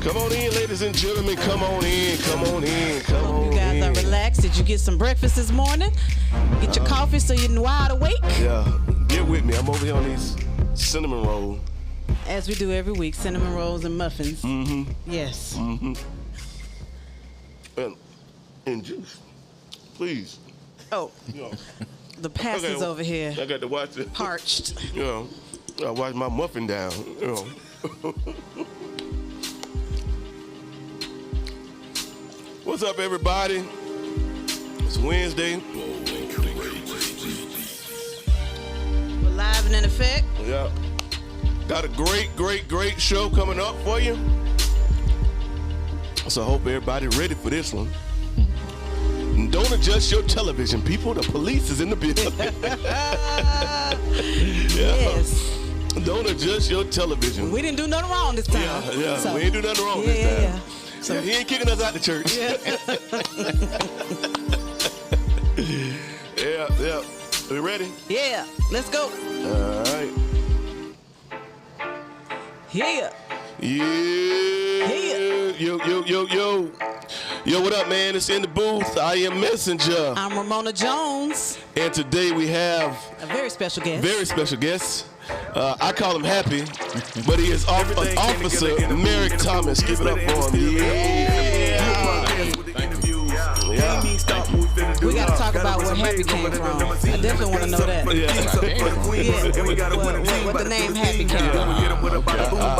Come on in, ladies and gentlemen. Come on in. Come on in. Come on in. You guys are relaxed. Did you get some breakfast this morning? Get your coffee so you're wide awake? Yeah. Get with me. I'm over here on these cinnamon rolls. As we do every week, cinnamon rolls and muffins. Mm-hmm. Yes. Mm-hmm. And juice. Please. Oh. You know. The pastor's over here. I got to watch it. Parched. You know. I watch my muffin down. You know. What's up, everybody? It's Wednesday. We're live and in effect. Yeah. Got a great show coming up for you. So I hope everybody ready for this one. And don't adjust your television, people. The police is in the building. Yes. Don't adjust your television. We didn't do nothing wrong this time. Yeah. So, We ain't do nothing wrong this time. Yeah. So he ain't kicking us out the church. Yeah. We ready? Yeah. Let's go. All right. Yeah. Yeah. Yo, what up, man? It's In the Booth. I am Messenja. I'm Ramona Jones. And today we have a very special guest. I call him Happy, but he is Officer Merrick Thomas. Give it up for him. Yeah. We got to talk about where Happy came from. I definitely want to know that. What the name Happy came from.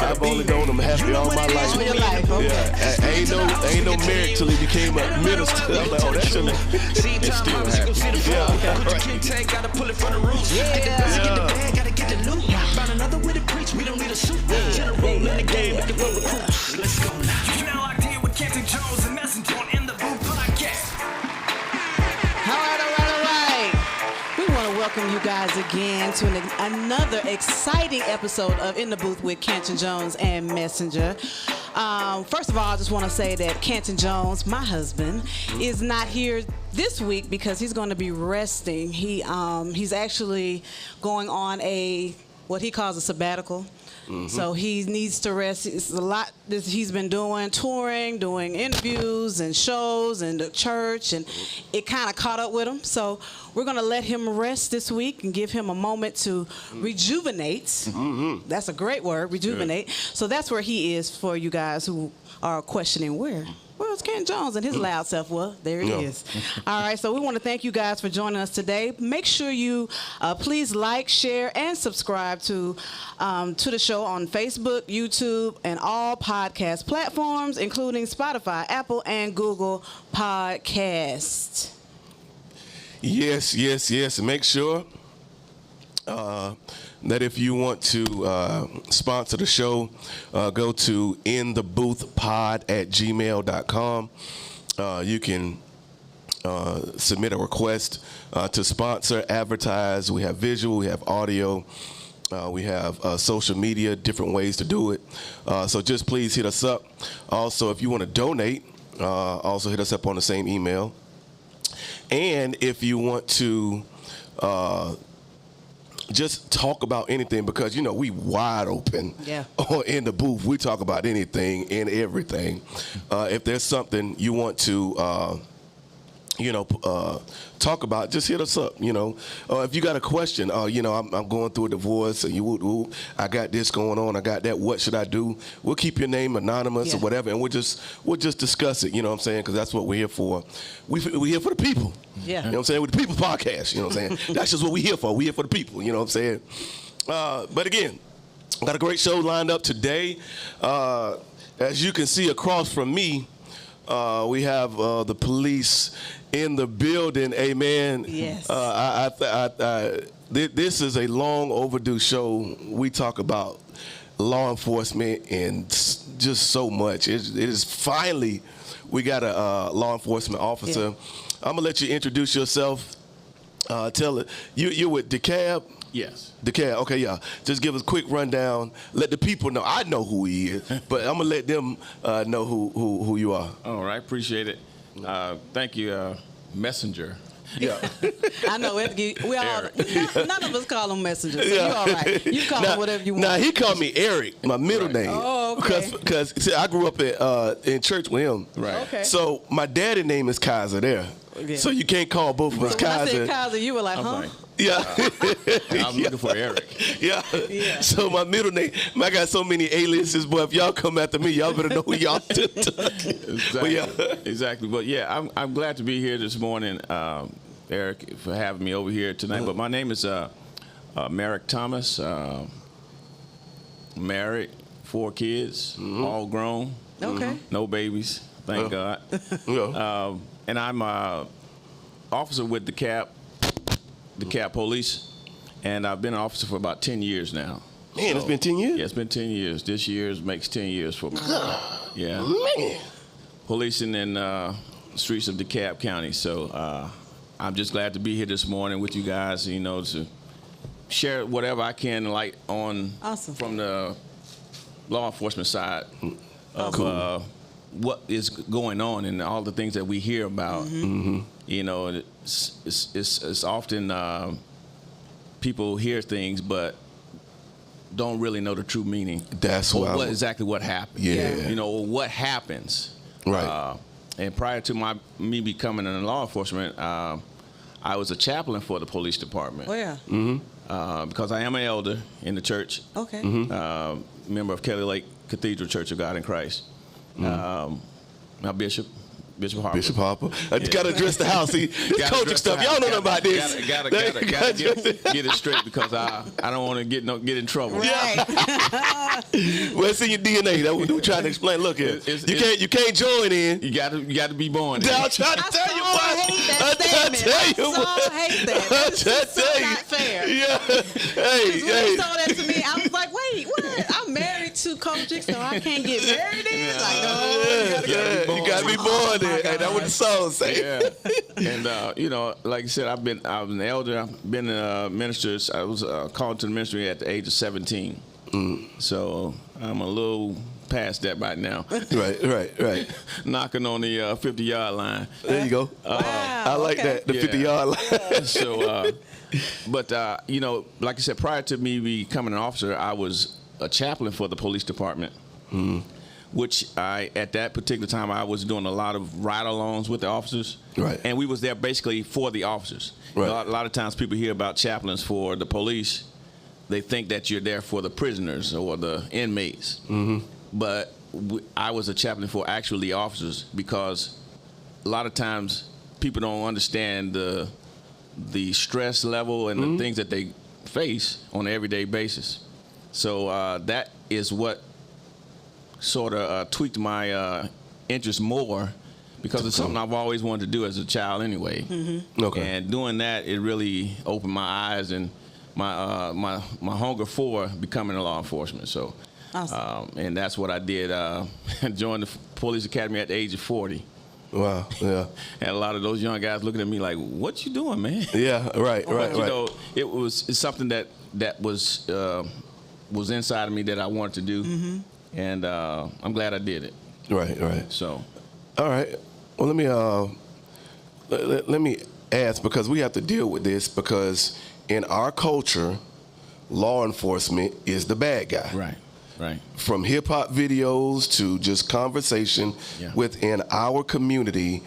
I've only known him Happy all my life. All your life, okay. Yeah. Ain't no Merrick till he became a minister. I'm like, oh, that's your name. It's still Happy. Find another way to preach. We don't need a suit. General in the game. Let's go now. You're now locked in with Canton, Jones, and Messenja on In the Booth podcast. All right. We want to welcome you guys again to another exciting episode of In the Booth with Canton, Jones, and Messenja. First of all, I just want to say that Canton Jones, my husband, is not here this week because he's going to be resting. He's actually going on what he calls a sabbatical. Mm-hmm. So he needs to rest. It's a lot that he's been doing, touring, doing interviews and shows and the church, and it kind of caught up with him. So we're going to let him rest this week and give him a moment to rejuvenate. Mm-hmm. That's a great word, rejuvenate. Yeah. So that's where he is for you guys who are questioning where's Ken Jones and his loud self? Well, there he is. All right, so we want to thank you guys for joining us today. Make sure you please like, share, and subscribe to the show on Facebook, YouTube, and all podcast platforms, including Spotify, Apple, and Google Podcasts. Yes. And make sure that if you want to sponsor the show, go to intheboothpod@gmail.com. You can submit a request to sponsor, advertise. We have visual, we have audio, we have social media, different ways to do it. So just please hit us up. Also, if you want to donate, also hit us up on the same email. And if you want to just talk about anything, because we wide open. Yeah. In the booth, we talk about anything and everything. If there's something you want to talk about, just hit us up. If you got a question, I'm going through a divorce, and I got this going on, I got that. What should I do? We'll keep your name anonymous or whatever, and we'll just discuss it. You know what I'm saying? Because that's what we're here for. We're here for the people. Yeah. You know what I'm saying? With the People Podcast. You know what I'm saying? That's just what we're here for. We're here for the people. You know what I'm saying? But again, got a great show lined up today. As you can see across from me, we have the police in the building. Amen. Yes. This is a long overdue show. We talk about law enforcement and just so much. It is finally, we got a law enforcement officer. Yeah. I'm gonna let you introduce yourself. Tell it. You're with DeKalb. Yes. DeKalb. Okay, yeah. Just give us a quick rundown. Let the people know. I know who he is, but I'm gonna let them know who you are. All right. Appreciate it. Thank you, Messenja. Yeah. I know we all none of us call him Messenger, so Yeah. you all right. You call him whatever you want. Now he called me Eric, my middle name. Oh, okay. Because see, I grew up in church with him. Right. Okay. So my daddy name is Kaiser there. Yeah. So you can't call both of us So when I Kaiser. said Kaiser, you were like, huh? Like, Yeah. I'm looking for Eric. Yeah. Yeah. So my middle name, I got so many aliases, boy. If y'all come after me, y'all better know who y'all took. Exactly. Yeah. Exactly. But yeah, I'm glad to be here this morning, Eric, for having me over here tonight. But my name is Merrick Thomas. Married, 4 kids, all grown, Okay. no babies, thank God. Yeah. And I'm officer with the CAP Police, and I've been an officer for about 10 years now. Man, it's been 10 years? Yeah, it's been 10 years. This year makes 10 years for me. Yeah. Man. Policing in streets of DeKalb County. So I'm just glad to be here this morning with you guys, to share whatever I can light on Awesome. from the law enforcement side of what is going on and all the things that we hear about. Mm-hmm. It's often people hear things but don't really know the true meaning. That's or what exactly what happened. Yeah. What happens. Right. And prior to me becoming in law enforcement, I was a chaplain for the police department. Oh yeah. Because I am an elder in the church. Okay. Member of Kelly Lake Cathedral Church of God in Christ. My Bishop Harper. Bishop Harper. I got to address the house. See, this coaching stuff, y'all don't know about this. Gotta get it straight because I don't want to get in trouble. Right. Well, it's in your DNA. That's what we're trying to explain. Look here. You can't join in. You got to be born. I'll try to tell you what. I hate that. That's just so not fair. Yeah. When Hey. you told that to me, I was like, wait, what? I'm married to Coach Dick, so I can't get married in? Like, no. You gotta be born there. Hey, that's what the song say. Yeah, and like I said, I was an elder. I've been a minister. I was called to the ministry at the age of 17. So I'm a little past that right now. Right. Knocking on the 50-yard line. There you go. Wow, I like that. The 50-yard line. So, but like I said, prior to me becoming an officer, I was a chaplain for the police department. Which at that particular time, I was doing a lot of ride-alongs with the officers. Right. And we was there basically for the officers. Right. A lot of times people hear about chaplains for the police. They think that you're there for the prisoners or the inmates. But I was a chaplain for actually the officers because a lot of times people don't understand the stress level and the things that they face on an everyday basis. So that is what sort of tweaked my interest more because it's something I've always wanted to do as a child anyway. Okay. And doing that, it really opened my eyes and my hunger for becoming a law enforcement. So, Awesome. and that's what I did. Joined the police academy at the age of 40. Wow. Yeah. And a lot of those young guys looking at me like, "What you doing, man?" Yeah. Right. But, it's something that was inside of me that I wanted to do. And I'm glad I did it. Right. So, All right. Well, let me ask because we have to deal with this because in our culture, law enforcement is the bad guy. right. From hip hop videos to just conversation within our community,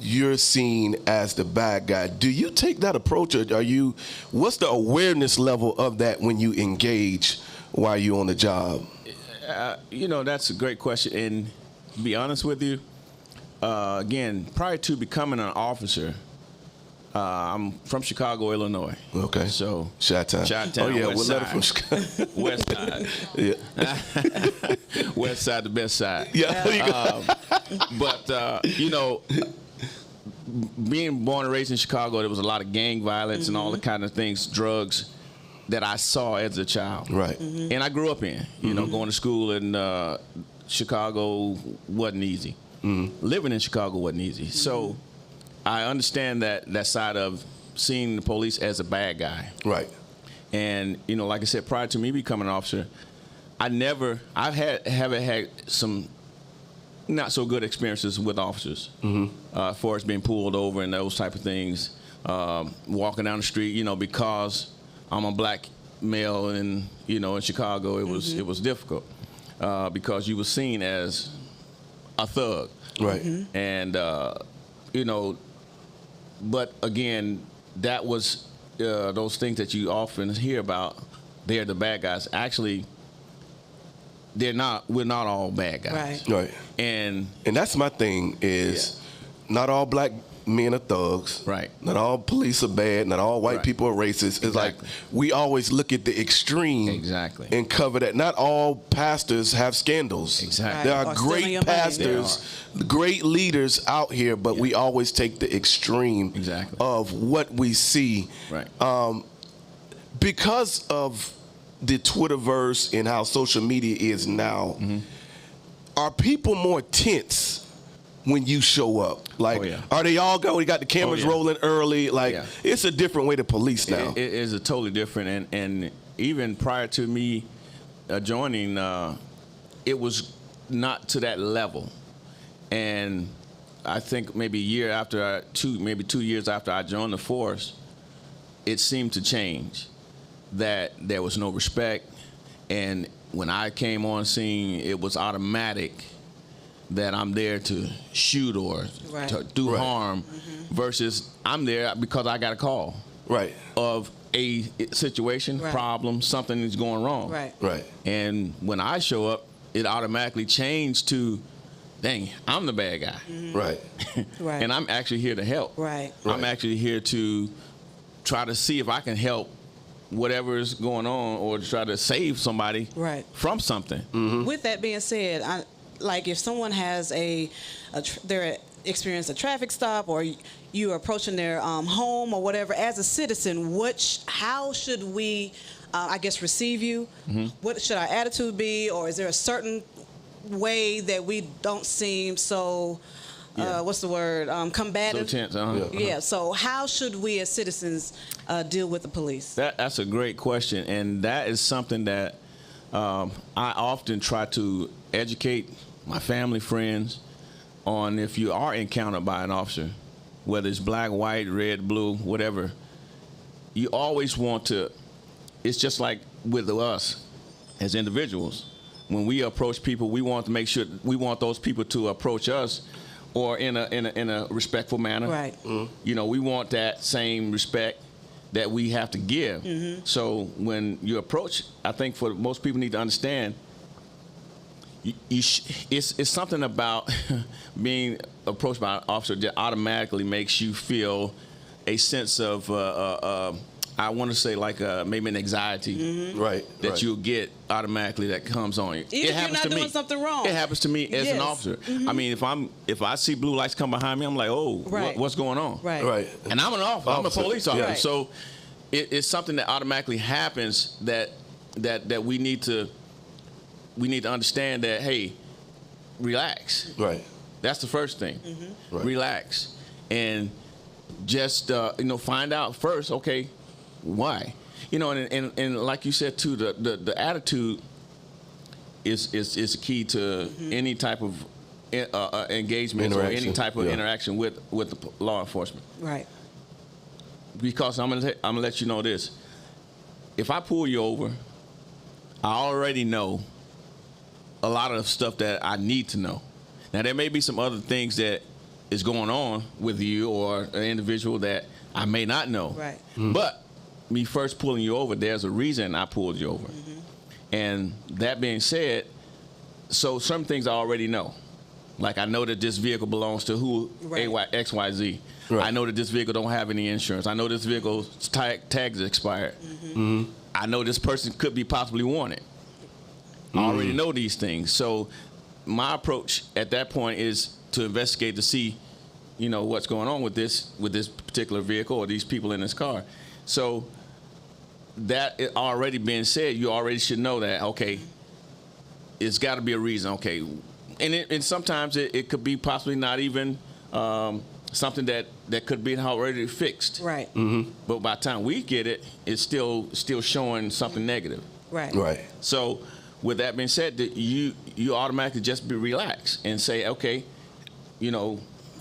you're seen as the bad guy. Do you take that approach, or what's the awareness level of that when you engage while you're on the job? That's a great question. And to be honest with you, again, prior to becoming an officer, I'm from Chicago, Illinois. Okay. So Chi-Town. Oh yeah, West we'll let it Side. from Chicago. West Side. Yeah. West Side, the best side. Yeah. There you go. But being born and raised in Chicago, there was a lot of gang violence and all the kind of things, drugs, that I saw as a child. Right. And I grew up in, going to school in Chicago wasn't easy. Living in Chicago wasn't easy. So I understand that side of seeing the police as a bad guy. Right. And, like I said, prior to me becoming an officer, haven't had some not so good experiences with officers as far as being pulled over and those type of things. walking down the street, because I'm a black male and, in Chicago, it was difficult because you were seen as a thug. Right. And, but again, that was those things that you often hear about. They're the bad guys. Actually, we're not all bad guys. Right. And that's my thing is not all black men are thugs. Right. Not all police are bad. Not all white people are racist. It's like we always look at the extreme. Exactly. And cover that. Not all pastors have scandals. Exactly. There are great pastors, great leaders out here, but we always take the extreme of what we see. Right. Because of the Twitterverse and how social media is now, are people more tense when you show up? Like, are they all go? We got the cameras rolling early. Like, it's a different way to police now. It is a totally different. And even prior to me joining, it was not to that level. And I think maybe a year after, 2 years after I joined the force, it seemed to change. That there was no respect, and when I came on scene, it was automatic that I'm there to shoot or to do harm, versus I'm there because I got a call of a situation, problem, something is going wrong. Right. And when I show up, it automatically changed to, dang, I'm the bad guy. Right. And I'm actually here to help. I'm actually here to try to see if I can help whatever is going on, or to try to save somebody from something. With that being said, like if someone has they're experienced a traffic stop, or you are approaching their home or whatever, as a citizen, how should we, I guess, receive you? What should our attitude be, or is there a certain way that we don't seem so? What's the word? Combative. So tense. So how should we as citizens deal with the police? That's a great question, and that is something that I often try to educate my family, friends, on. If you are encountered by an officer, whether it's black, white, red, blue, whatever, you always want to. It's just like with us as individuals. When we approach people, we want to make sure we want those people to approach us, or in a respectful manner. Right. We want that same respect that we have to give. So when you approach, I think for most people need to understand, it's something about being approached by an officer that automatically makes you feel a sense of I want to say like maybe an anxiety, that you'll get automatically that comes on you. Even if you're not doing something wrong. It happens to me as an officer. I mean, if I see blue lights come behind me, I'm like, oh, what's going on? Right. And I'm an officer. I'm a police officer. So it's something that automatically happens that we need to understand that, hey, relax. Right. That's the first thing. Relax, and just find out first. Okay. Why? And like you said too, the attitude is key to any type of engagement or any type of interaction with the law enforcement. Right. Because I'm gonna let you know this. If I pull you over, I already know a lot of stuff that I need to know. Now there may be some other things that is going on with you or an individual that I may not know. Right. But me first pulling you over, there's a reason I pulled you over. And that being said, so some things I already know. Like I know that this vehicle belongs to who, XYZ. I know that this vehicle don't have any insurance. I know this vehicle's tags expired. I know this person could be possibly wanted. I already know these things. So my approach at that point is to investigate to see, what's going on with this particular vehicle or these people in this car. So that it already being said, you already should know that, okay, it's got to be a reason, okay. And sometimes it could be possibly not even something that could be already fixed. Right. But by the time we get it, it's still showing something negative. Right. So with that being said, that you automatically just be relaxed and say, okay,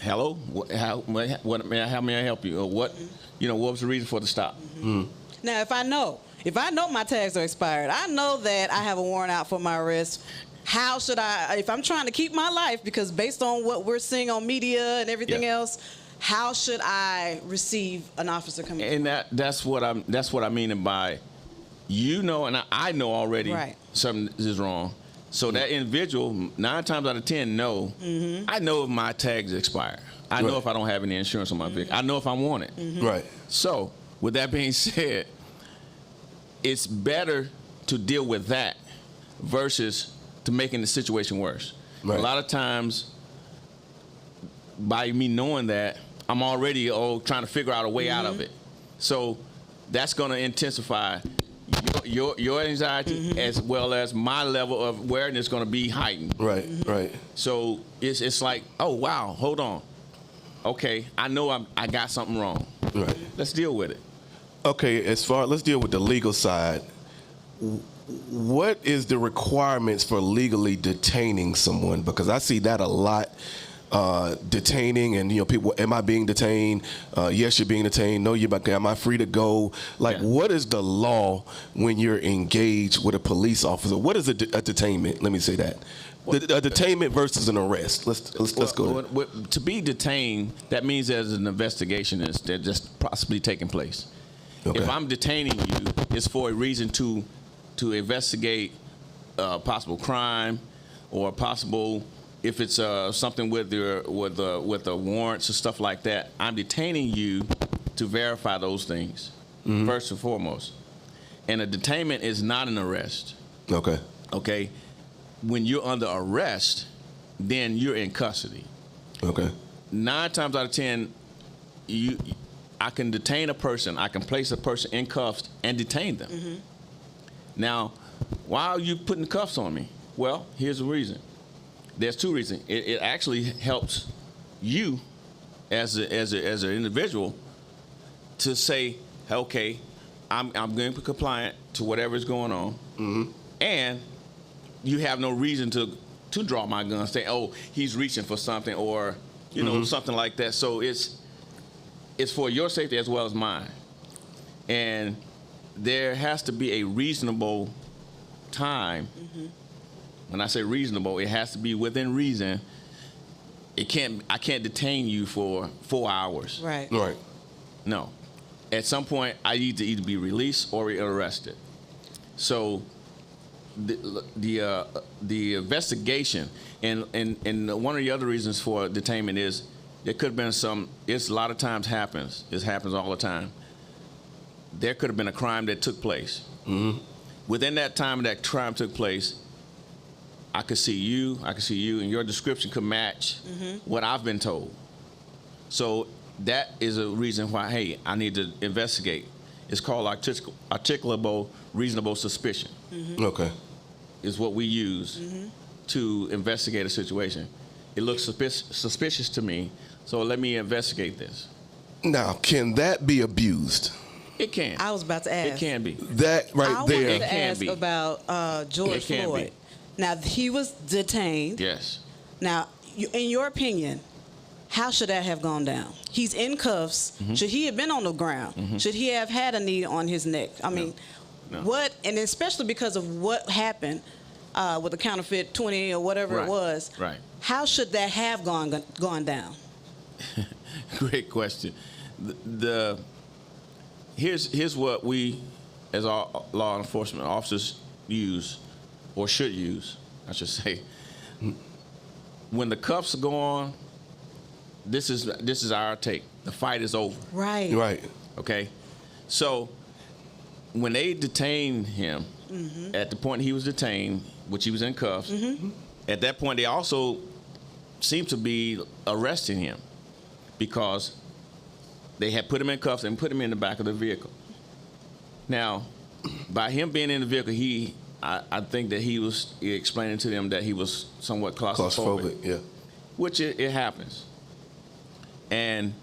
hello, how may I help you? Or what, what was the reason for the stop? Now, if I know my tags are expired, I know that I have a warrant out for my arrest. How should I, if I'm trying to keep my life, because based on what we're seeing on media and everything else, how should I receive an officer coming? And that's what I mean by, and I know already something is wrong. So that individual, 9 times out of 10, know. I know if my tags expire. I know if I don't have any insurance on my vehicle. I know if I want it. Right. So with that being said, it's better to deal with that versus to making the situation worse. Right. A lot of times, by me knowing that, I'm already trying to figure out a way out of it. So that's going to intensify your anxiety as well as my level of awareness is going to be heightened. Right, right. So it's like, oh wow, hold on. Okay, I know I got something wrong. Right. Let's deal with it. Okay, let's deal with the legal side. What is the requirements for legally detaining someone? Because I see that a lot. Detaining and people, am I being detained? Yes, you're being detained. No, am I free to go? What is the law when you're engaged with a police officer? What is a detainment? Let me say that. A detainment versus an arrest. Let's go. To be detained, that means there's an investigation that's just possibly taking place. Okay. If I'm detaining you, it's for a reason to investigate possible crime or possible. If it's something with the warrants or stuff like that, I'm detaining you to verify those things first and foremost. And a detainment is not an arrest. Okay. Okay. When you're under arrest, then you're in custody. Okay. 9 times out of 10, I can detain a person. I can place a person in cuffs and detain them. Now, why are you putting cuffs on me? Well, here's the reason. There's 2 reasons. It actually helps you as an individual to say, okay, I'm going to be compliant to whatever is going on, and you have no reason to draw my gun, say, oh, he's reaching for something, or something like that. So it's for your safety as well as mine, and there has to be a reasonable time. When I say reasonable, it has to be within reason. I can't detain you for 4 hours. Right. Right. No. At some point, I need to either be released or arrested. So the investigation and one of the other reasons for detainment is there could have been it's a lot of times happens. This happens all the time. There could have been a crime that took place. Within that time that crime took place, I could see you, and your description could match what I've been told. So that is a reason why, hey, I need to investigate. It's called articulable reasonable suspicion. Okay. Is what we use to investigate a situation. It looks suspicious to me, so let me investigate this. Now, can that be abused? It can. I was about to ask. It can be. That right I there. wanted to ask about George Floyd. Now, he was detained. Yes. Now, in your opinion, how should that have gone down? He's in cuffs. Should he have been on the ground? Should he have had a knee on his neck? I mean, what, and especially because of what happened with the counterfeit 20 or whatever it was. Right. How should that have gone down? Great question. Here's what we, as our law enforcement officers, use, or should use, I should say. When the cuffs go on, this is our take. The fight is over. Right. Right. Okay. So when they detained him, at the point he was detained, which he was in cuffs, at that point they also seemed to be arresting him because they had put him in cuffs and put him in the back of the vehicle. Now, by him being in the vehicle, I think that he was explaining to them that he was somewhat claustrophobic. Yeah. Which it happens. And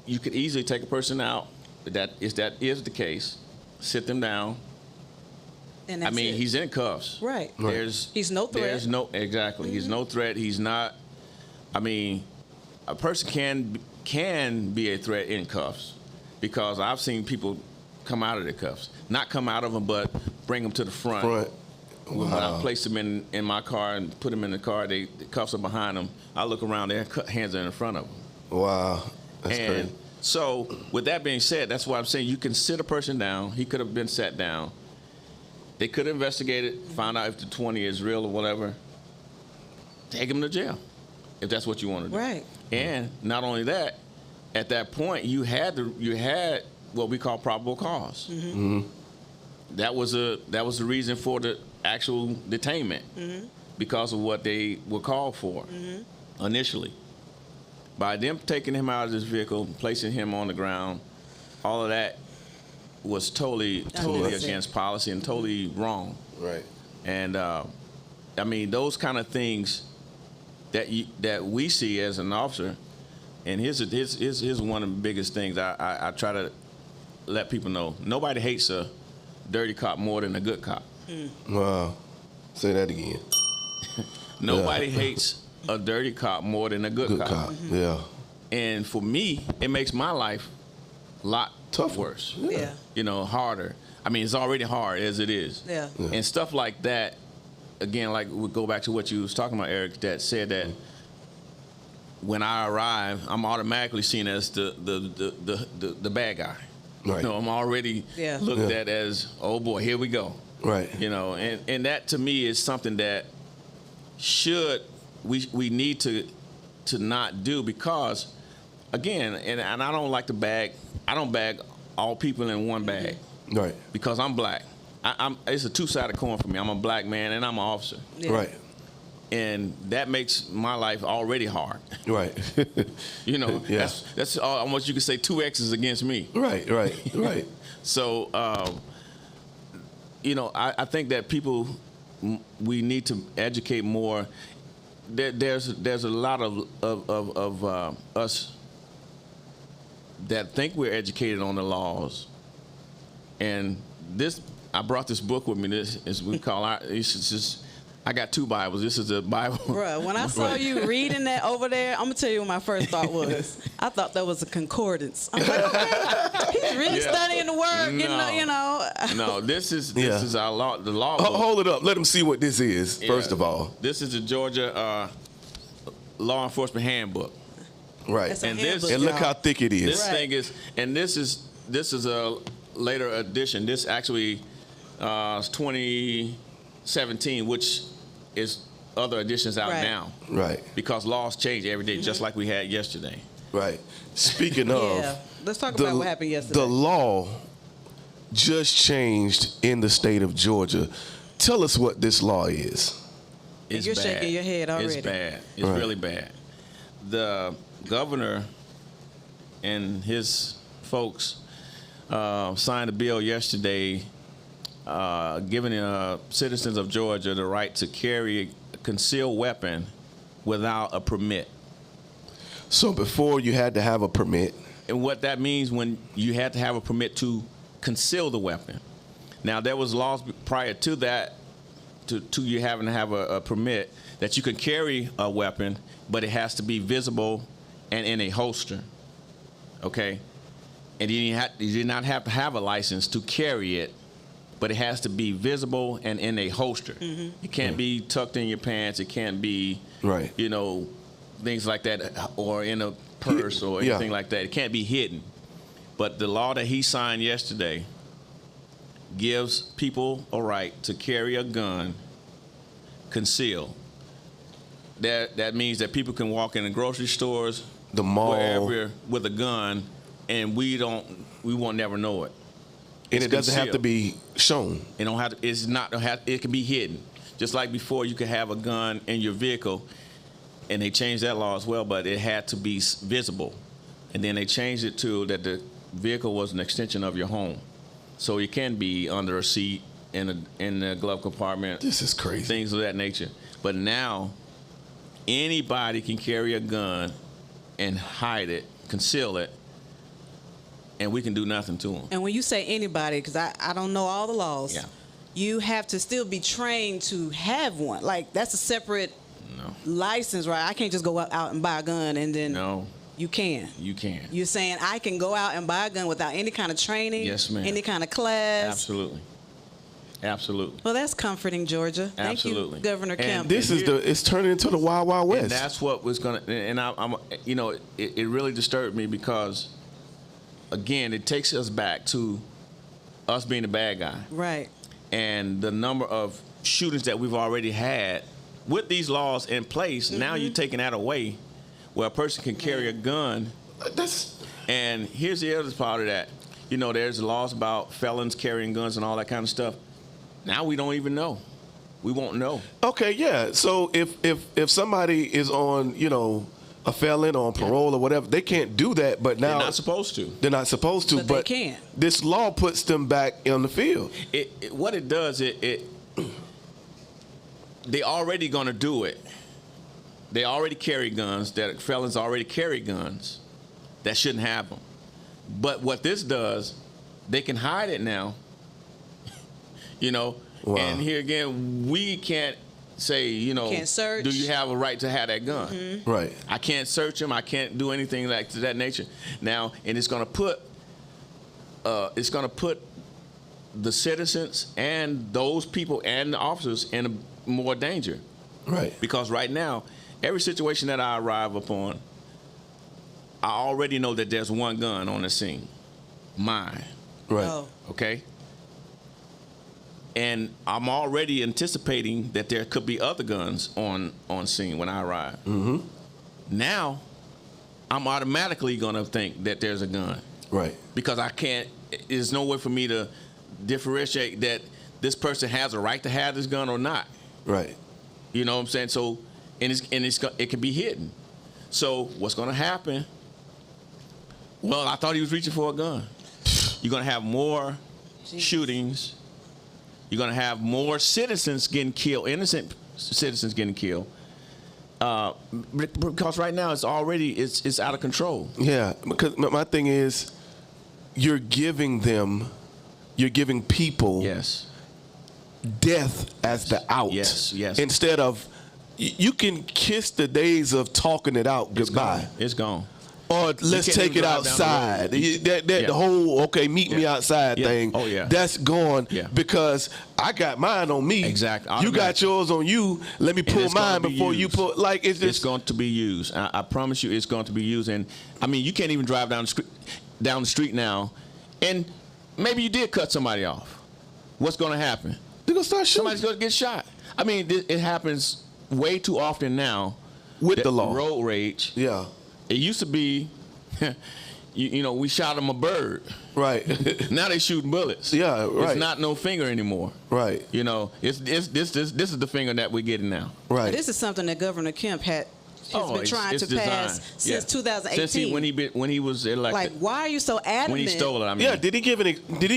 you could easily take a person out, that is the case, sit them down. And that's it. He's in cuffs. Right. He's no threat. Exactly. He's no threat. He's not, a person can be a threat in cuffs, because I've seen people come out of their cuffs, not come out of them, but bring them to the front. When I place them in my car and put them in the car, the cuffs are behind them. I look around, their hands are in front of them. Wow, that's crazy. So, with that being said, that's why I'm saying you can sit a person down. He could have been sat down. They could have investigated, found out if the 20 is real or whatever. Take him to jail, if that's what you want to do. Right. And not only that, at that point, you had what we call probable cause. Mm-hmm. That was the reason for the actual detainment, because of what they were called for initially. By them taking him out of this vehicle, placing him on the ground, all of that was totally against policy and totally wrong. Right. And I mean, those kind of things that we see as an officer. And here's one of the biggest things I try to let people know. Nobody hates a dirty cop more than a good cop. Wow. Say that again. Nobody hates a dirty cop more than a good cop. Yeah. And for me, it makes my life a lot worse. Yeah. You know, harder. I mean, it's already hard as it is. Yeah. And stuff like that, again, like we go back to what you was talking about, Eric, that said that when I arrive, I'm automatically seen as the bad guy. Right. You know, I'm already looked at as, oh boy, here we go. Right. You know, and that to me is something that we need to not do, because again, and I don't like to bag all people in one bag. Right. Because I'm black. It's a two-sided coin for me. I'm a black man and I'm an officer. Yeah. Right. And that makes my life already hard. Right. You know, Yeah. that's almost, you could say, two X's against me. Right. So, you know, I think that people, we need to educate more. There's a lot of us that think we're educated on the laws, and I brought this book with me. This is we call I got two Bibles. This is a Bible. Bruh, when I saw you reading that over there, I'm gonna tell you what my first thought was. I thought that was a concordance. I'm like, okay, he's really studying the word, you know. No, this is our law. The law. Hold it up. Let them see what this is. First of all, this is the Georgia Law Enforcement Handbook. Right. That's a And handbook, And look y'all. how thick it is. This thing is, and this is a later edition. This actually is 2017, which is other editions out Right. now. Right. Because laws change every day, just like we had yesterday. Right. Speaking of, Yeah. Let's talk about what happened yesterday. The law just changed in the state of Georgia. Tell us what this law is. It's You're bad. shaking your head already. It's bad. It's Right. really bad. The governor and his folks signed a bill yesterday giving citizens of Georgia the right to carry a concealed weapon without a permit. So before you had to have a permit. And what that means, when you had to have a permit to conceal the weapon. Now, there was laws prior to that, to you having to have a permit, that you can carry a weapon, but it has to be visible and in a holster. Okay? And you did not have to have a license to carry it, but it has to be visible and in a holster. It can't be tucked in your pants. It can't be, Right. you know, things like that, or in a purse or anything like that. It can't be hidden. But the law that he signed yesterday gives people a right to carry a gun concealed. That means that people can walk in the grocery stores, The mall. wherever, with a gun, and we won't never know it. And It's it doesn't have to concealed. be shown. It don't have to, it's not, it can be hidden. Just like before, you could have a gun in your vehicle, and they changed that law as well, but it had to be visible. And then they changed it to that the vehicle was an extension of your home. So it can be under a seat, in the glove compartment. This is crazy. Things of that nature. But now, anybody can carry a gun and hide it, conceal it, and we can do nothing to them. And when you say anybody, because I don't know all the laws, Yeah. you have to still be trained to have one. Like, that's a separate license, right? I can't just go out and buy a gun and then. No. You can. You can. You're saying I can go out and buy a gun without any kind of training? Yes, ma'am. Any kind of class? Absolutely. Absolutely. Well, that's comforting, Georgia. Thank Absolutely. you, Governor Kemp. It's turning into the Wild Wild West. And that's what was going to, and I'm you know, it really disturbed me because, again, it takes us back to us being the bad guy. Right. And the number of shootings that we've already had with these laws in place, now you're taking that away where a person can carry a gun. And here's the other part of that. You know, there's laws about felons carrying guns and all that kind of stuff. Now we don't even know. We won't know. Okay, yeah. So if somebody is on, you know, a felon or on parole or whatever, they can't do that. But now they're not supposed to. They're not supposed to. But they can. This law puts them back on the field. What it does, they already going to do it. They already carry guns. That felons already carry guns that shouldn't have them. But what this does, they can hide it now. You know, wow. And here again, we can't say, you know, can't search. Do you have a right to have that gun? Right. I can't search them. I can't do anything like to that nature. Now, and it's going to put the citizens and those people and the officers in more danger. Right. Because right now, every situation that I arrive upon, I already know that there's one gun on the scene. Mine. Right. Oh. Okay? And I'm already anticipating that there could be other guns on scene when I arrive. Mm-hmm. Now, I'm automatically going to think that there's a gun. Right. Because I can't, there's no way for me to differentiate that this person has a right to have this gun or not. Right. You know what I'm saying? So, it can be hidden. So what's going to happen? Well, I thought he was reaching for a gun. You're going to have more shootings. You're going to have more citizens getting killed, innocent citizens getting killed. Because right now it's already it's out of control. Yeah, because my thing is, you're giving people Yes. death as the out. Yes, yes. Instead of, you can kiss the days of talking it out goodbye. It's gone. Or let's can't take even it drive down the outside. road. The whole meet me outside Yeah. thing. Oh, yeah. That's gone Yeah. because I got mine on me. Exactly. You got yours on you. Let me pull it's gonna mine be before you used. pull. Like it's just. It's going to be used. I promise you, it's going to be used. And I mean, you can't even drive down the street now, and maybe you did cut somebody off. What's going to happen? They're gonna start shooting. Somebody's going to get shot. I mean, it happens way too often now With the law. Road rage. Yeah. It used to be, you know, we shot them a bird. Right. Now they shooting bullets. Yeah, right. It's not no finger anymore. Right. You know, this is the finger that we're getting now. Right. This is something that Governor Kemp has been trying to pass since Yeah. 2018. Since when he was elected. Like, why are you so adamant? When he stole it, I mean. Yeah, did he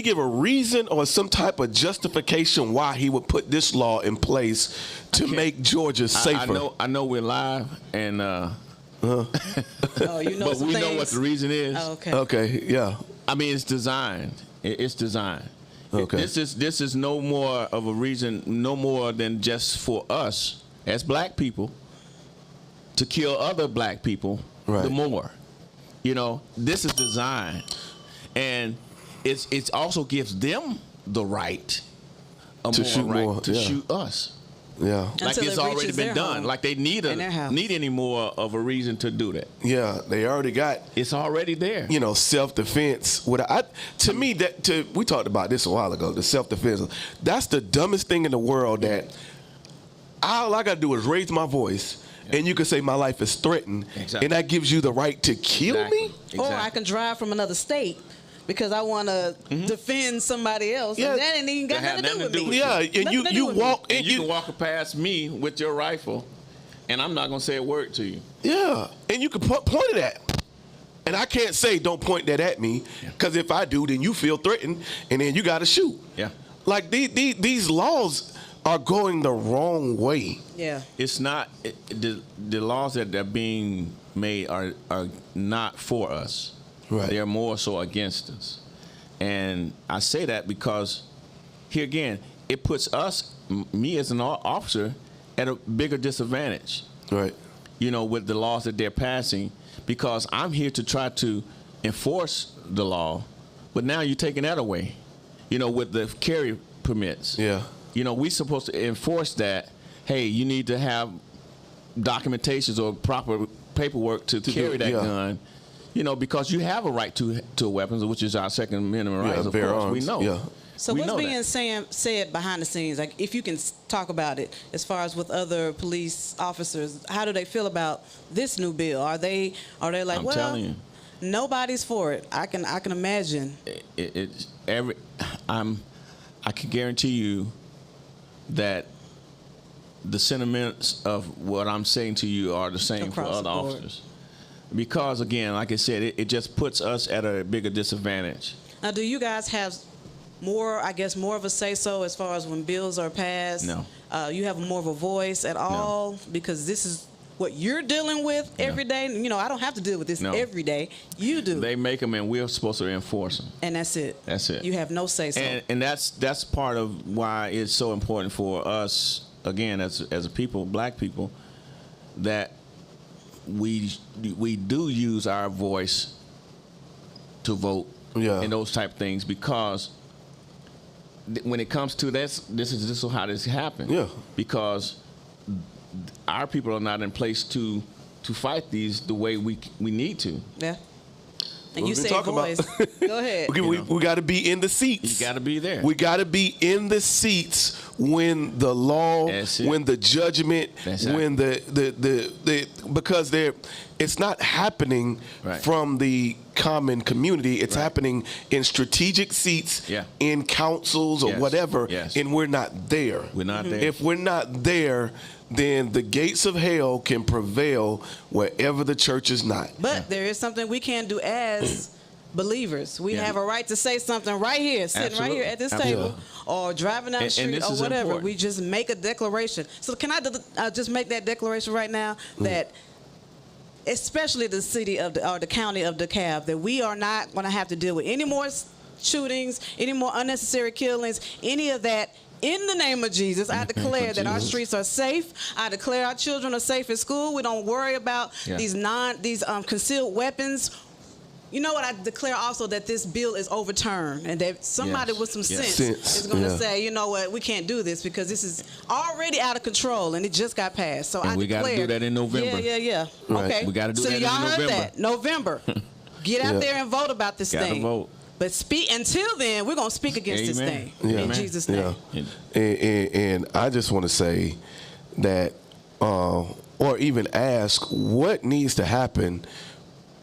give a reason or some type of justification why he would put this law in place to make Georgia safer? I know we're live and Oh, you know but some we things. know what the reason is. Oh, okay. Okay, yeah. I mean, it's designed. It's designed. Okay. This is no more of a reason, no more than just for us as black people to kill other black people. Right. The more, you know, this is designed, and it also gives them the right, To shoot more, to yeah. shoot us. Yeah. Like Until it's it already reaches been their done. home. Like they need In their house. any more of a reason to do that. Yeah, they already got, It's already there. you know, self-defense. We talked about this a while ago, the self-defense. That's the dumbest thing in the world, that all I got to do is raise my voice and you can say my life is threatened. Exactly. And that gives you the right to kill me? Or I can drive from another state because I want to defend somebody else. Yeah. And that ain't even got That nothing to do with me. Yeah, and Nothing to do you with me. walk And you can walk past me with your rifle, and I'm not gonna say a word to you. Yeah, and you can point it at. And I can't say don't point that at me, because if I do, then you feel threatened, and then you got to shoot. Yeah. Like these laws are going the wrong way. Yeah. It's not the laws that are being made are not for us. Right. They're more so against us. And I say that because here again, it puts us, me as an officer, at a bigger disadvantage. Right. You know, with the laws that they're passing, because I'm here to try to enforce the law, but now you're taking that away. You know, with the carry permits. Yeah. You know, we're supposed to enforce that. Hey, you need to have documentations or proper paperwork to carry that gun. You know, because you have a right to weapons, which is our Second Amendment rights. Of course, arms. we know. Yeah. So what's being said behind the scenes? Like, if you can talk about it, as far as with other police officers, how do they feel about this new bill? Are they like, I'm well, telling you, nobody's for it? I can imagine. I can guarantee you that the sentiments of what I'm saying to you are the same for other officers. Because again, like I said, it just puts us at a bigger disadvantage. Now, do you guys have more of a say-so as far as when bills are passed? No. You have more of a voice at all? Because this is what you're dealing with every day. You know, I don't have to deal with this every day. You do. They make them, and we're supposed to enforce them. And that's it. That's it. You have no say-so. And that's part of why it's so important for us, again, as a people, black people, that we do use our voice to vote and those type of things, because when it comes to this is how this happened. Yeah. Because our people are not in place to fight these the way we need to. Yeah. And you say voice. Go ahead. We got to be in the seats. You got to be there. We got to be in the seats when the law, when the judgment, when the because it's not happening from the common community. It's happening in strategic seats, in councils or whatever, and we're not there. We're not there. If we're not there, then the gates of hell can prevail wherever the church is not. But there is something we can do as believers. We have a right to say something right here, sitting right here at this table, or driving down the street or whatever. Important. We just make a declaration. So can I just make that declaration right now that especially the city of or the county of DeKalb, that we are not going to have to deal with any more shootings, any more unnecessary killings, any of that. In the name of Jesus, I declare that our streets are safe. I declare our children are safe at school. We don't worry about these concealed weapons. You know what? I declare also that this bill is overturned, and that somebody with some sense is going to say, you know what, we can't do this because this is already out of control, and it just got passed. So I we got to do that in November. Yeah. Right. Okay. We got to do that in November. So y'all heard that? November. Get out there and vote about this thing. Vote. But until then, we're going to speak against this thing in Jesus' name. And I just want to say that, or even ask, what needs to happen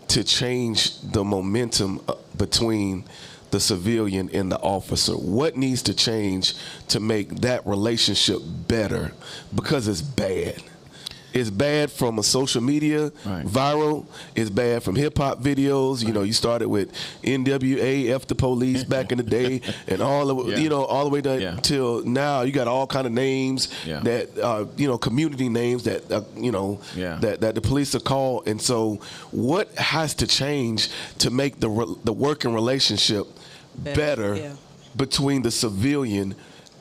to change the momentum between the civilian and the officer? What needs to change to make that relationship better? Because it's bad. It's bad from a social media viral. It's bad from hip hop videos. You know, you started with NWA, F the police back in the day, and all the way down till now. You got all kind of names that community names that that the police are called. And so, what has to change to make the working relationship better between the civilian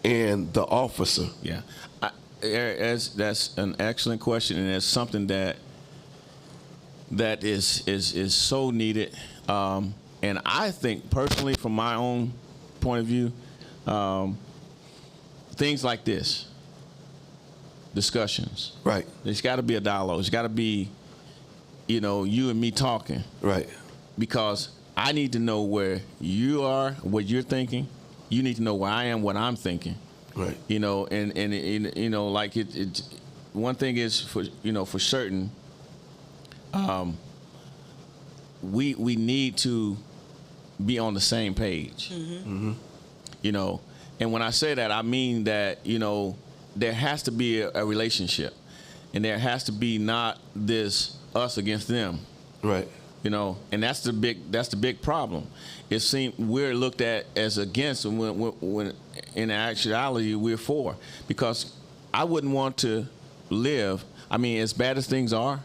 and the officer? Yeah. That's an excellent question, and it's something that is so needed. And I think personally, from my own point of view, things like this, discussions. Right. There's got to be a dialogue. There's got to be, you and me talking. Right. Because I need to know where you are, what you're thinking. You need to know where I am, what I'm thinking. Right. And like it one thing is for certain, we need to be on the same page. Mm-hmm. And when I say that, I mean that there has to be a relationship, and there has to be not this us against them. Right. And that's the big problem. It seems we're looked at as against when in actuality we're for. Because I wouldn't want to live, as bad as things are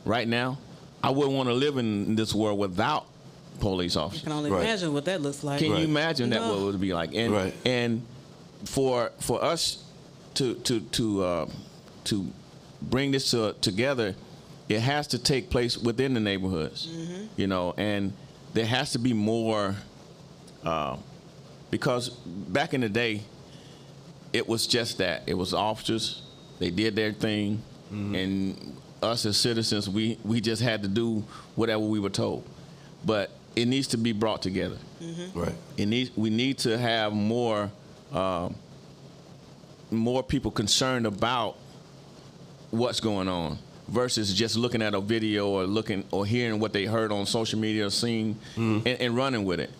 right now, I wouldn't want to live in this world without police officers. You can only imagine what that looks like. Can you imagine what it would be like? And for us to to bring this together, it has to take place within the neighborhoods, you know, and there has to be more, because back in the day, it was just that. It was officers, they did their thing, and us as citizens, we just had to do whatever we were told. But it needs to be brought together. Right. We need to have more people concerned about what's going on versus just looking at a video or hearing what they heard on social media or seen and running with it.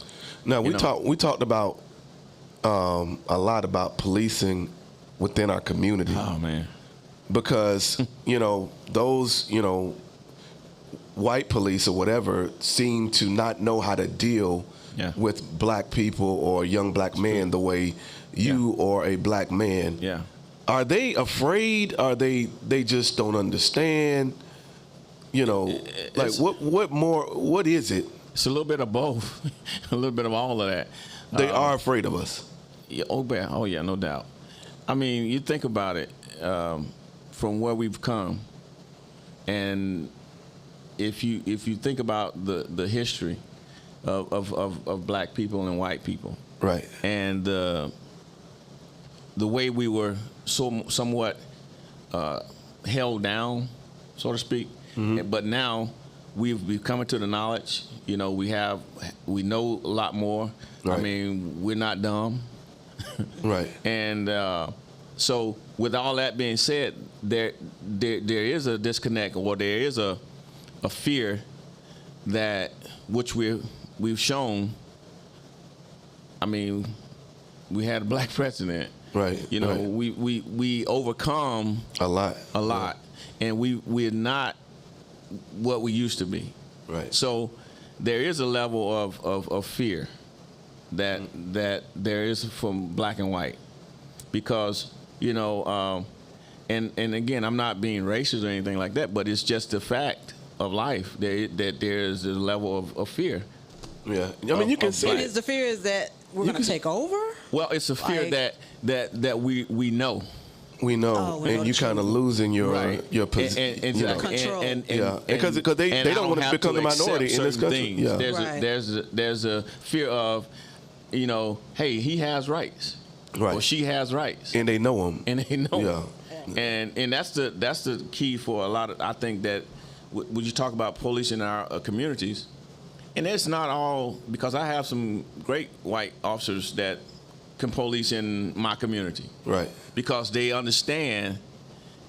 Now we talked about a lot about policing within our community. Oh man. Because those white police or whatever seem to not know how to deal with black people or young black men the way you or a black man. Yeah. Are they afraid? Are they just don't understand? What is it? It's a little bit of both. A little bit of all of that. They are afraid of us. Yeah, oh yeah, no doubt. I mean, you think about it, from where we've come, and if you think about the history of black people and white people, right, and the way we were somewhat held down, so to speak, but now we've come into the knowledge. We know a lot more. Right. I mean, we're not dumb. Right. And so, with all that being said, there is a disconnect, or there is a fear that which we've shown. I mean, we had a black president. Right. Right. We overcome a lot, and we're not what we used to be. Right. So there is a level of fear that there is from black and white, because and again, I'm not being racist or anything like that, but it's just the fact of life that there is a level of fear. Yeah, I mean, you can see it. The fear is that we're going to take over. Well, it's a fear that we know. We know, and you kind of losing your position, and control. Because they don't want to become the minority in this country. Things. Yeah. There's a fear of, hey, he has rights, right, or she has rights, and they know them, Yeah. And that's the key for a lot of. I think that when you talk about police in our communities, and it's not all, because I have some great white officers that can police in my community, right? Because they understand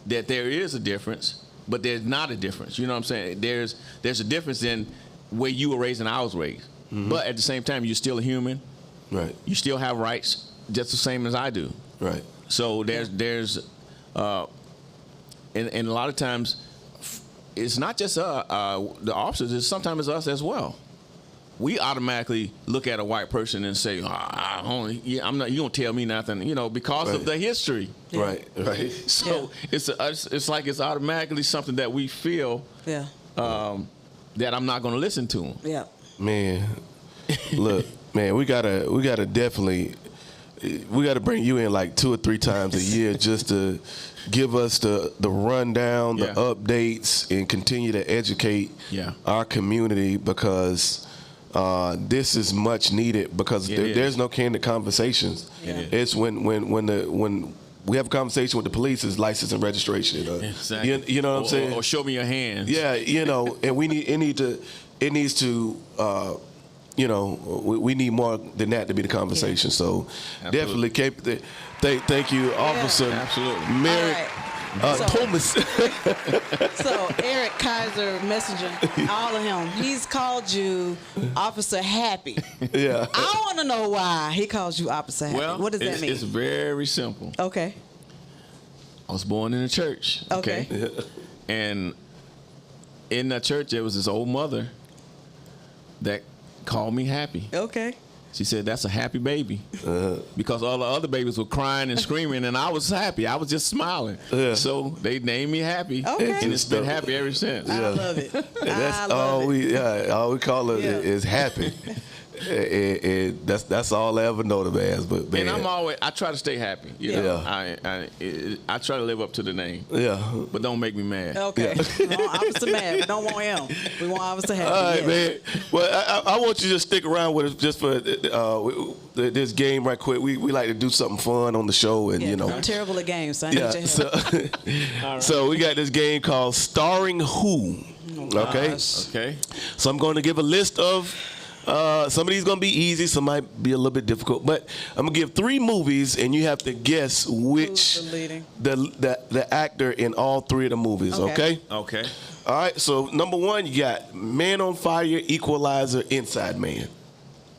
that there is a difference, but there's not a difference. You know what I'm saying? There's a difference in where you were raised and I was raised, but at the same time, you're still a human. Right. You still have rights, just the same as I do. Right. So there's and a lot of times, it's not just the officers. It's sometimes us as well. We automatically look at a white person and say, I'm not. You don't tell me nothing, because of the history. Yeah. Right. So it's like it's automatically something that we feel. Yeah. That I'm not going to listen to them. Yeah. Man, look, man, we gotta definitely. We got to bring you in like 2 or 3 times a year just to give us the rundown, the updates, and continue to educate our community, because this is much needed, because there's no candid conversations. It's when we have a conversation with the police, it's license and registration. Exactly. You know what I'm saying? Or show me your hands. Yeah, and we needs to. We need more than that to be the conversation. So definitely thank you, Officer Merrick Thomas. So Eric Kaiser, Messenja, all of him, he's called you Officer Happy. Yeah. I want to know why he calls you Officer Happy. Well, what does that mean? It's very simple. Okay. I was born in a church. Okay. And in that church, there was this old mother that called me happy. Okay. She said, "That's a happy baby," because all the other babies were crying and screaming, and I was happy. I was just smiling. So they named me Happy, and it's been happy ever since. I love it. That's all we call it is happy. and that's all I ever know them as. But man, And I try to stay happy. You know? I try to live up to the name. Yeah. But don't make me mad. Okay. We want Officer mad. We don't want him. We want Officer happy. All right, yes. man. Well, I want you to stick around with us just for this game right quick. We like to do something fun on the show, and Yeah, you know. I'm terrible at games, so I need Yeah. your help. So we got this game called Starring Who. Okay. Gosh. Okay. So I'm going to give a list of. Some of these gonna be easy, some might be a little bit difficult. But I'm gonna give 3 movies, and you have to guess which Who's the leading? the actor in all 3 of the movies. Okay. Okay. All right. So number 1, you got Man on Fire, Equalizer, Inside Man.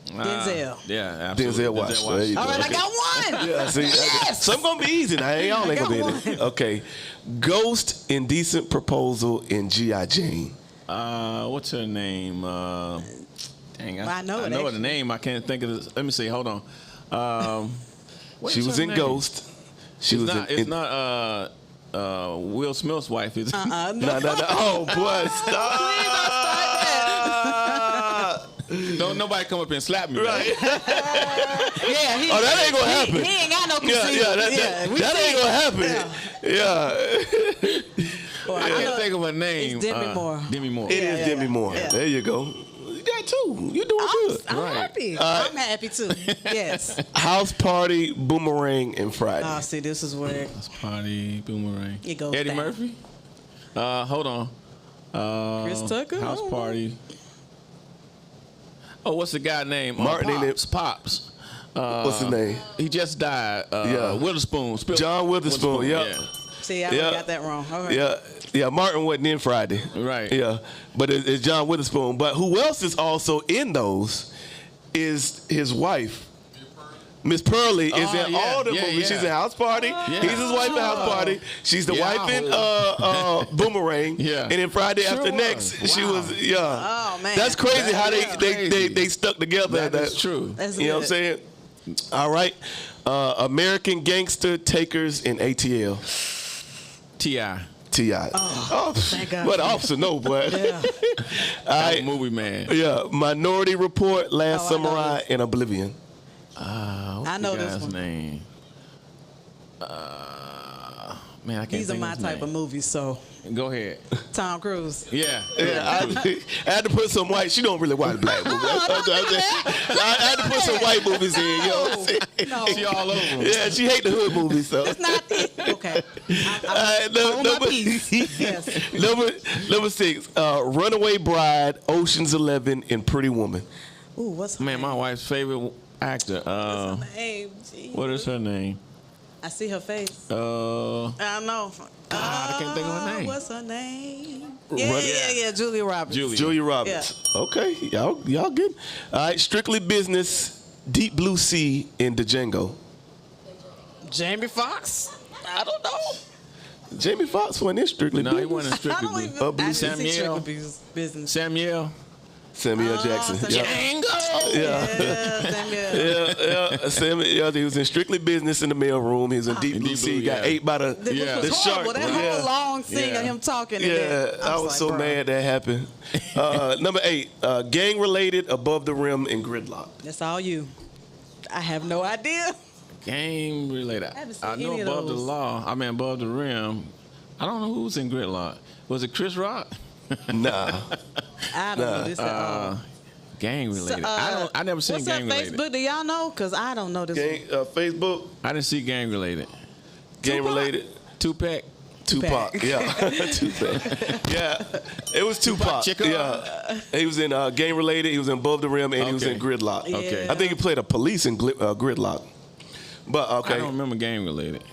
Denzel. Yeah, absolutely. Denzel Washington. There you All go. right, I got one. Yeah, see, Yes. some gonna be easy now. Y'all ain't I gonna be got in it. Okay. Ghost, Indecent Proposal, and G.I. Jane. What's her name? Dang, I know it, the actually. name. I can't think of this. Let me see. Hold on. She was in Ghost. She was It's in. not Will Smith's wife. Is it? No. Oh boy, stop! Don't nobody come up and slap me. Right. Yeah, Oh, that ain't gonna happen. He ain't got no Yeah, conceit. that ain't gonna happen. Yeah. Well, I I can't know think of her name. it's Demi Moore. Demi Moore. It is Demi Moore. yeah. There you go. You got 2. You doing good. I'm Right. happy. I'm happy too. Yes. House Party, Boomerang, and Friday. Oh, see, this is where Party Boomerang. It goes Eddie down. Murphy. Hold on. Chris Tucker. House Party. Oh, what's the guy name? Martin ain't Pops. Pops. What's his name? He just died. Yeah. Witherspoon. John Witherspoon. Yep. See, I Yeah. got that wrong. Okay. Yeah. Martin wasn't in Friday. Right. Yeah, but it's John Witherspoon. But who else is also in those is his wife. Miss Pearly is Oh, in yeah. all the Yeah, movies. yeah. She's in House Party. Yeah. He's his wife in House Party. She's the Yeah. wife in Boomerang. Yeah. And then Friday Sure After was. Next, she Wow. was Oh man. That's crazy That how is they crazy. stuck together. That is true. That's You know what I'm good. saying? All right. American Gangster, Takers, and ATL. T.I. T.I. Oh, thank God. what officer know, boy. Yeah. All right. Movie man. Yeah, Minority Report, Last Oh, I know Samurai, and Oblivion. I know the this guy's one. name. Man, I can't These are think my of his type name. of movies. So Go ahead. Tom Cruise. Yeah. Yeah, I had to put some white. She don't really watch black movies. I had to put some white movies in. You know what I'm saying? No, She all over him. Yeah, she hate the hood movies. So. it's not. Okay. All right, Hold my peace. Yes. number 6, Runaway Bride, Ocean's 11, and Pretty Woman. Ooh, what's her Man, name? my wife's favorite actor. What's her name? Gee. What is her name? I see her face. Uh, I don't know. I can't think of her name. What's her name? Run- Yeah. Julia Roberts. Julia Roberts. Okay, y'all good. All right, Strictly Business, Deep Blue Sea, and Django. Jamie Foxx. I don't know. Jamie Foxx wasn't in Strictly no, Business. he wasn't I strictly. don't even. Blue I didn't see Samuel. Strictly Business. Samuel. Samuel Jackson. Samuel. Yeah. Django. Yeah, Samuel. Samuel, he was in Strictly Business in the mailroom. He was in Deep Blue Deep Sea. Blue, He got yeah. ate by the This Yeah. was the horrible. shark. That Yeah. whole long scene Yeah. of him talking. And Yeah, then, I was like, so bro. mad that happened. Number 8, Gang Related, Above the Rim, and Gridlock. That's all you. I have no idea. Game related. I haven't seen I know any of Above the those. Law. I mean Above the Rim. I don't know who's in Gridlock. Was it Chris Rock? Nah. I don't know this at all. Gang related. I never seen What's gang that related. Facebook? Do y'all know? Because I don't know this Gang, Facebook, I didn't see gang related. Gang Tupac? Related. Tupac. Tupac. Yeah. Tupac. Yeah. It was Tupac. Chico. Yeah. He was in Gang Related, he was in Above the Rim, and he was Okay. in Gridlock. one. Okay. I think he played a police in Gridlock. But I okay. don't remember gang related.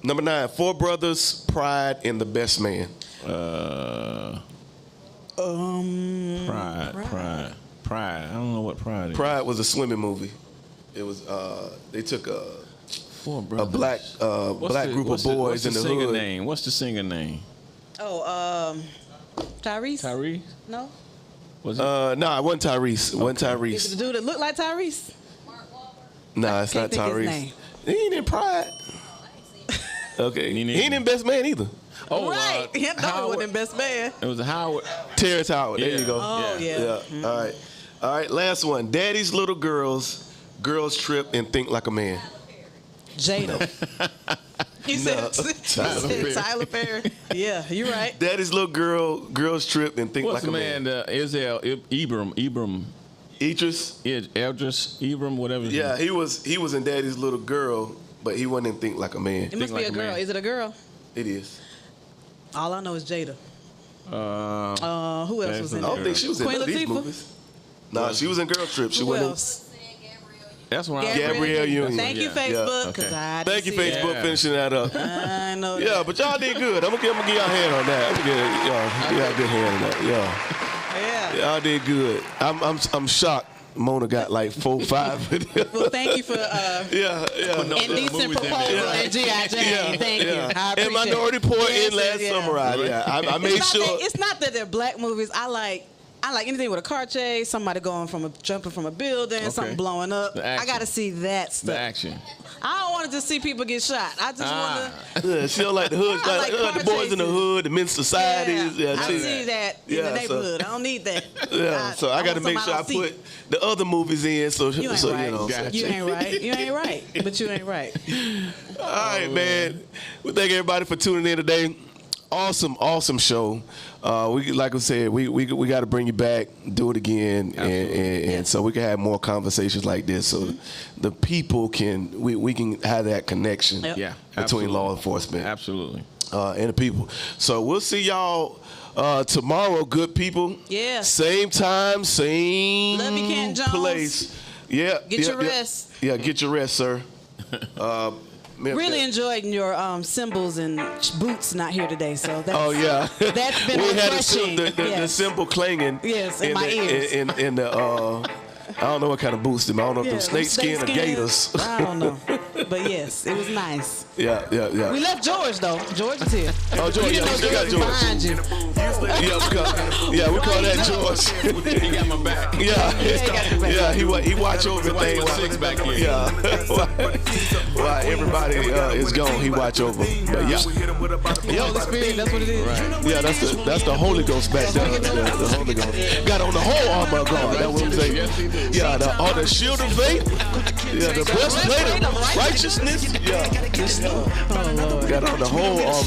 Number 9, Four Brothers, Pride, and The Best Man. Pride. I don't know what Pride is. Pride was a swimming movie. It was they took Four a brothers. black What's black the- group of what's boys in the singer hood. name? What's the singer name? Oh, Tyrese? Tyrese? No? Was it? Nah, it wasn't Tyrese. It wasn't Is it Tyrese. the dude that looked like Tyrese? Nah, it's not can't think his Tyrese. name. He ain't in Pride. Okay. Me He neither. ain't in Best Man either. oh, Right. He thought he Howard. wasn't best man. It was Howard. Terrence Howard. There Yeah. you go. Oh, yeah. Yeah. All right. All right, last one. Daddy's little girls trip and think like a man. Jada. You said Tyler Perry. Yeah, you're right. Daddy's little girls trip and think What's like the a man? man. Israel Ibram. Idris. Eldris Ibram, whatever. Yeah, he was in Daddy's little girl, but he wasn't in Think Like a Man. It must be like a a girl. man. Is it a girl? It is. All I know is Jada. Who else That's was a in I it? don't think she was in Queen none of these Latifah? movies. Nah, she was in Girl Trip. She Who wasn't in. else? That's what I'm. Gabrielle Union. Thank you, Yeah. Facebook. Yeah. 'Cause Okay. I Thank you, didn't see Facebook, Yeah. finishing that up. that. I know Yeah, that. but y'all did good. I'm gonna give y'all a hand on that. I'm gonna give y'all a good hand on that. Yeah, Yeah. y'all did good. I'm shocked. Mona got like 4, 5. Well, thank you for Yeah. indecent movies in proposal there. and G.I. Jane. Thank you. I And appreciate Minority it. Report Yes, in last yeah. summer, right? Yeah, I made It's not sure. that- it's not that they're black movies. I like anything with a car chase, somebody jumping from a building, something blowing up. The I action. got to see that stuff. The action. I don't want to just see people get shot. I just want to. Yeah, she don't like the hood. I like the car boys in the chases. hood, the men's societies. Yeah, I she- see that in Yeah, the so- neighborhood. I don't need that. Yeah, so I got to want make sure I somebody put the other movies in. So You ain't so right. you know. Gotcha. You ain't right. You ain't right. But you ain't right. All right, man. We thank everybody for tuning in today. Awesome show. We like I said, we got to bring you back, do it again, and so we can have more conversations like this, so the people we can have that connection Yep. Yeah. between absolutely. law enforcement Absolutely. and the people. So we'll see y'all tomorrow, good people. Yeah. Same time, same Love you, Canton Jones. place. Yeah. Get yeah, your yeah. rest. Yeah, get your rest, sir. Really enjoyed your cymbals and boots not here today. So that's, Oh yeah, that's been we had refreshing. the Yes. cymbal clanging. Yes, in my ears. In the I don't know what kind of boots them. I don't know if Yeah, them snake skin or gators. I don't know. But yes, it was nice. Yeah. We left George though. George is here. Oh, George, You yeah, know we still got is George. behind you. Yeah, we call that George. He got my back. he got your back. Yeah, he watch over things. Watch 6 back here. Yeah, while everybody is gone, he watch over. But yeah, Holy Spirit, that's what it is. yeah, that's the Holy Ghost back there. The Holy Ghost got on the whole armor of God. That's what I'm saying. Yes, he did. Yeah, the shield of faith. Yeah, the breastplate of righteousness. Yeah, Oh Lord. got on the whole armor